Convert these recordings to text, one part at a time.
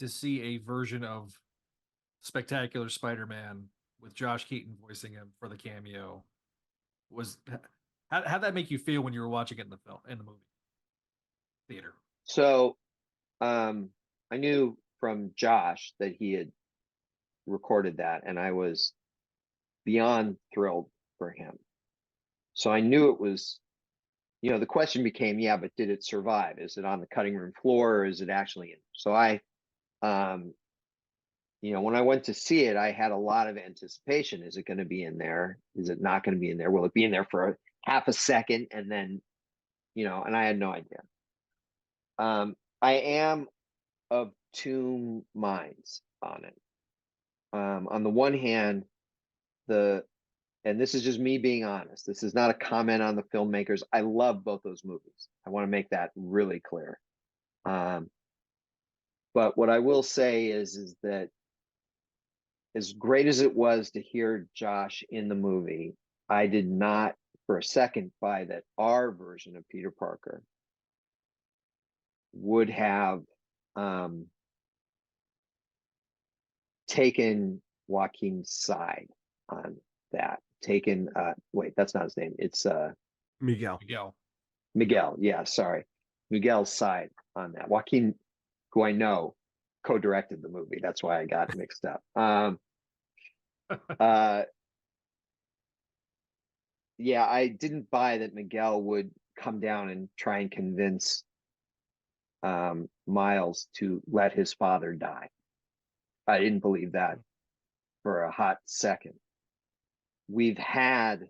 to see a version of Spectacular Spider Man with Josh Keaton voicing him for the cameo. Was how'd that make you feel when you were watching it in the movie theater? So I knew from Josh that he had recorded that, and I was beyond thrilled for him. So I knew it was, the question became, yeah, but did it survive? Is it on the cutting room floor, or is it actually in? So um, when I went to see it, I had a lot of anticipation. Is it going to be in there? Is it not going to be in there? Will it be in there for half a second? And then, and I had no idea. I am of two minds on it. On the one hand, and this is just me being honest, this is not a comment on the filmmakers. I love both those movies. I want to make that really clear. But what I will say is that as great as it was to hear Josh in the movie, I did not for a second buy that our version of Peter Parker would have taken Joaquin's side on that. Taken wait, that's not his name. It's Miguel. Miguel. Yeah, sorry. Miguel's side on that. Joaquin, who I know co-directed the movie. That's why I got mixed up. Yeah, I didn't buy that Miguel would come down and try and convince Miles to let his father die. I didn't believe that for a hot second. We've had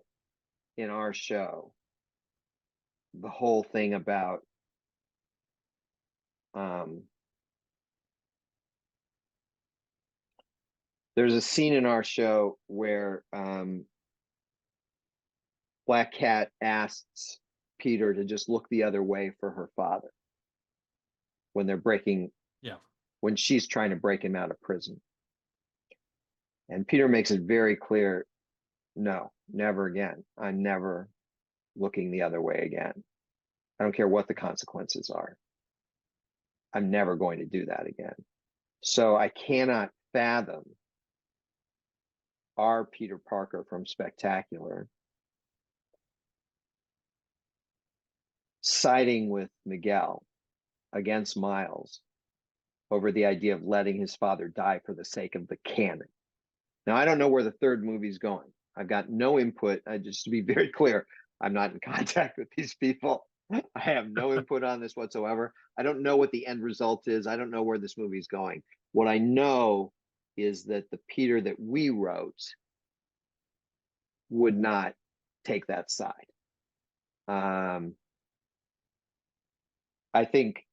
in our show the whole thing about there's a scene in our show where Black Cat asks Peter to just look the other way for her father when they're when she's trying to break him out of prison. And Peter makes it very clear, no, never again. I'm never looking the other way again. I don't care what the consequences are. I'm never going to do that again. So I cannot fathom our Peter Parker from Spectacular siding with Miguel against Miles over the idea of letting his father die for the sake of the canon. Now, I don't know where the third movie's going. I've got no input. Just to be very clear, I'm not in contact with these people. I have no input on this whatsoever. I don't know what the end result is. I don't know where this movie's going. What I know is that the Peter that we wrote would not take that side. I think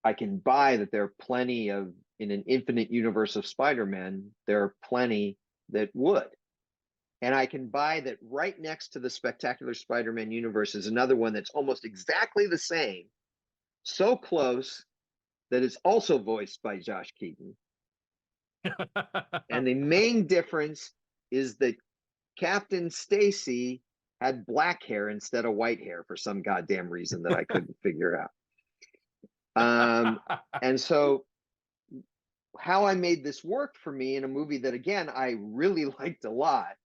I can buy that there are plenty of, in an infinite universe of Spider-Man, there are plenty that would. And I can buy that right next to the Spectacular Spider-Man universe is another one that's almost exactly the same, so close that it's also voiced by Josh Keaton. And the main difference is that Captain Stacy had black hair instead of white hair for some goddamn reason that I couldn't figure out. And so how I made this work for me in a movie that, again, I really liked a lot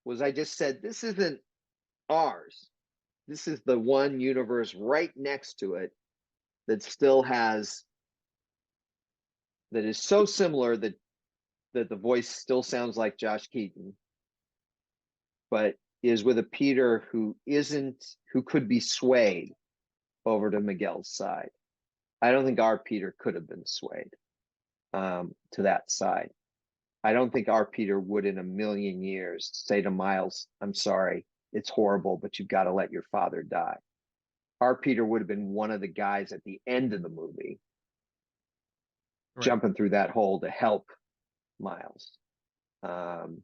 was I just said, this isn't ours. This is the one universe right next to it that still has, that is so similar that the voice still sounds like Josh Keaton, but is with a Peter who could be swayed over to Miguel's side. I don't think our Peter could have been swayed to that side. I don't think our Peter would in a million years say to Miles, I'm sorry, it's horrible, but you've got to let your father die. Our Peter would have been one of the guys at the end of the movie jumping through that hole to help Miles. And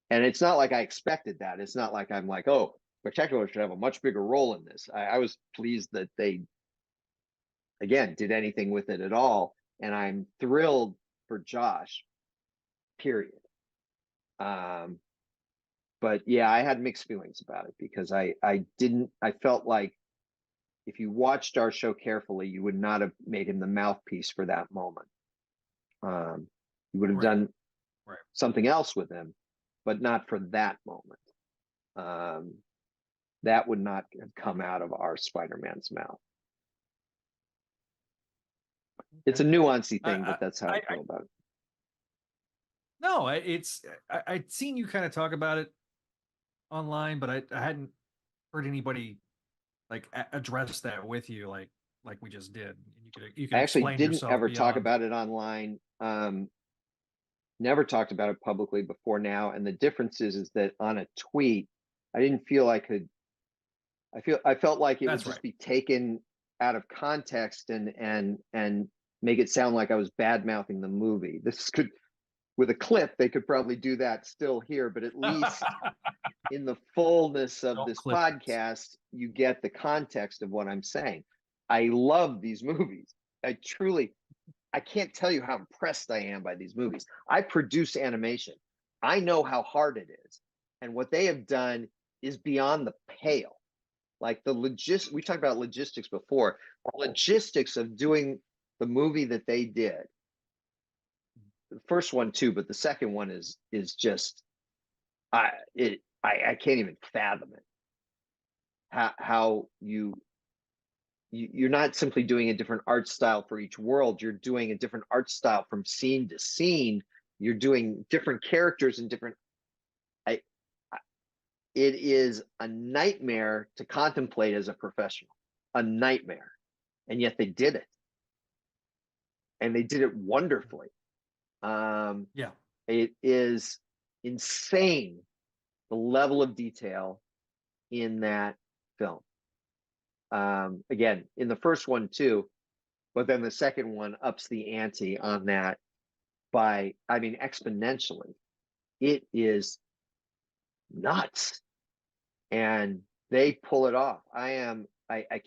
it's not like I expected that. It's not like I'm like, oh, Spectacular should have a much bigger role in this. I was pleased that they, again, did anything with it at all. And I'm thrilled for Josh, period. But yeah, I had mixed feelings about it because I felt like if you watched our show carefully, you would not have made him the mouthpiece for that moment. You would have Right. done Right. something else with him, but not for that moment. That would not have come out of our Spider-Man's mouth. It's a Okay. nuancy I, thing, but that's how I I feel about it. no, I'd seen you kind of talk about it online, but I hadn't heard anybody like address that with you like we just did. You I could actually explain didn't yourself ever talk beyond. about it online. Never talked about it publicly before now. And the difference is that on a tweet, I didn't feel I could. I felt like it would That's just right. be taken out of context and make it sound like I was bad mouthing the movie. This could, with a clip, they could probably do that still here, but at least in the fullness of Don't this clip this. podcast, you get the context of what I'm saying. I love these movies. I truly, I can't tell you how impressed I am by these movies. I produce animation. I know how hard it is. And what they have done is beyond the pale. Like we talked about logistics before. The logistics of doing the movie that they did. The first one too, but the second one is just I can't even fathom it. How you're not simply doing a different art style for each world, you're doing a different art style from scene to scene, you're doing different characters and different I it is a nightmare to contemplate as a professional, a nightmare, and yet they did it, and they did it wonderfully. um Yeah. it is insane the level of detail in that film. Again, in the first one too, but then the second one ups the ante on that by, I mean, exponentially. It is nuts, and they pull it off. I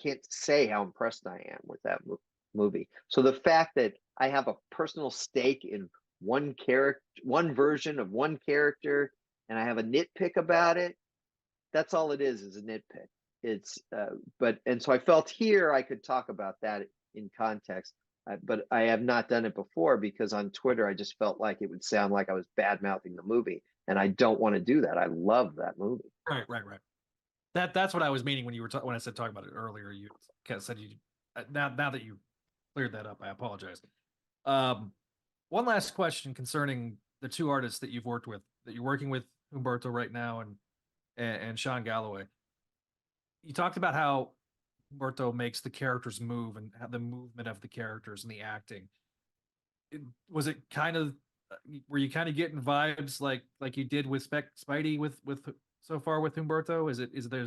can't say how impressed I am with that movie. So the fact that I have a personal stake in one character, one version of one character, and I have a nitpick about it, that's all it is a nitpick. It's but and so I felt here I could talk about that in context, but I have not done it before because on Twitter I just felt like it would sound like I was bad mouthing the movie, and I don't want to do that. I love that movie. Right. Right. Right. That's what I was meaning when you were when I said talking about it earlier. You kind of said you now that you cleared that up, I apologize. Um, One last question concerning the two artists that you've worked with, that you're working with Humberto right now and Sean Galloway. You talked about how Humberto makes the characters move and how the movement of the characters and the acting. Was it kind of were you kind of getting vibes like you did with Spidey with so far with Humberto? Is it there's